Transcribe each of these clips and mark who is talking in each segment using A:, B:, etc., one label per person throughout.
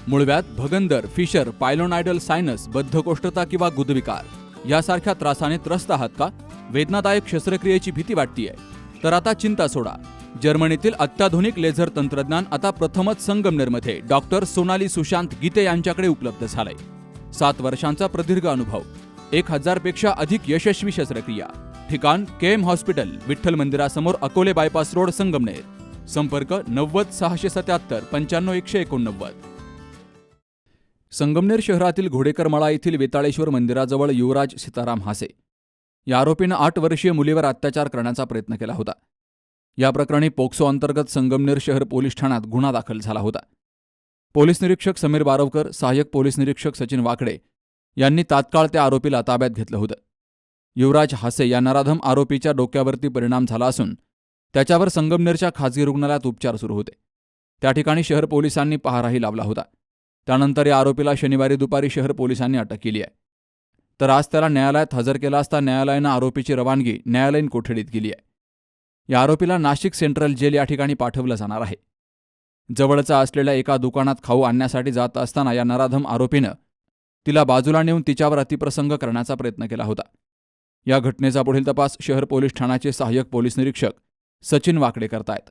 A: मूळव्याध, भगंदर, fissure, पायलोनायडल sinus, बद्धकोष्ठता किंवा गुदविकार यासारख्या त्रासाने त्रस्त आहात का? वेदनादायक शस्त्रक्रियेची भीती वाटतेय? तर आता चिंता सोडा. जर्मनीतील अत्याधुनिक लेझर तंत्रज्ञान आता प्रथमच संगमनेरमध्ये डॉक्टर सोनाली सुशांत गीते यांच्याकडे उपलब्ध झालंय. 7 वर्षांचा प्रदीर्घ अनुभव, 1000 पेक्षा अधिक यशस्वी शस्त्रक्रिया. ठिकाण केएम हॉस्पिटल, विठ्ठल मंदिरासमोर, अकोले बायपास रोड, संगमनेर. संपर्क 90 677 95 189. संगमनेर शहरातील घोडेकरमाळा येथील वेताळेश्वर मंदिराजवळ युवराज सीताराम हासे या आरोपीनं 8 वर्षीय मुलीवर अत्याचार करण्याचा प्रयत्न केला होता. या प्रकरणी पोक्सो अंतर्गत संगमनेर शहर पोलीस ठाण्यात गुन्हा दाखल झाला होता. पोलीस निरीक्षक समीर बारवकर, सहाय्यक पोलीस निरीक्षक सचिन वाकडे यांनी तात्काळ त्या आरोपीला ताब्यात घेतलं होतं. युवराज हासे या नराधम आरोपीच्या डोक्यावरती परिणाम झाला असून त्याच्यावर संगमनेरच्या खासगी रुग्णालयात उपचार सुरू होते. त्या ठिकाणी शहर पोलिसांनी पहाराही लावला होता. त्यानंतर या आरोपीला शनिवारी दुपारी शहर पोलिसांनी अटक केली आहे. तर आज त्याला न्यायालयात हजर केला असता न्यायालयानं आरोपीची रवानगी न्यायालयीन कोठडीत केली आहे. या आरोपीला नाशिक सेंट्रल जेल या ठिकाणी पाठवलं जाणार आहे. जवळचा असलेल्या एका दुकानात खाऊ आणण्यासाठी जात असताना या नराधम आरोपीनं तिला बाजूला नेऊन तिच्यावर अतिप्रसंग करण्याचा प्रयत्न केला होता. या घटनेचा पुढील तपास शहर पोलीस ठाण्याचे सहाय्यक पोलीस निरीक्षक सचिन वाकडे करतायत.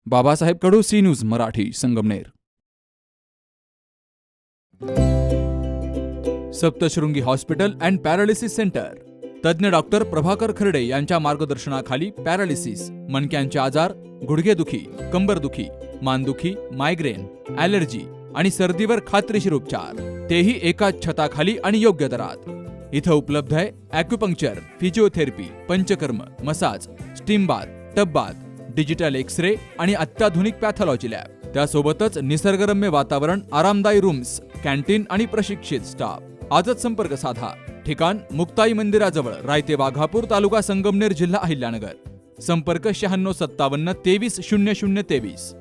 A: Babasaheb Kadu, C news Marathi, Sangamner. Saptashrungi hospital and paralysis centre. तज्ज्ञ डॉक्टर प्रभाकर खर्डे यांच्या मार्गदर्शनाखाली पॅरालिसिस, मणक्यांचे आजार, गुडघेदुखी, कंबरदुखी, मानदुखी, मायग्रेन, ॲलर्जी आणि सर्दीवर खात्रीशीर उपचार, तेही एकाच छताखाली आणि योग्य दरात. इथं उपलब्ध आहे acupuncture, physiotherapy, panchakarma, massage, steam bath, tub bath, digital X-ray आणि अत्याधुनिक पॅथॉलॉजी लॅब. त्यासोबतच निसर्गरम्य वातावरण, आरामदायी रूम्स, कॅन्टीन आणि प्रशिक्षित स्टाफ. आजच संपर्क साधा. ठिकाण मुक्ताई मंदिराजवळ, रायते वाघापूर, तालुका संगमनेर, जिल्हा अहिल्यानगर. संपर्क 9657 23 0023.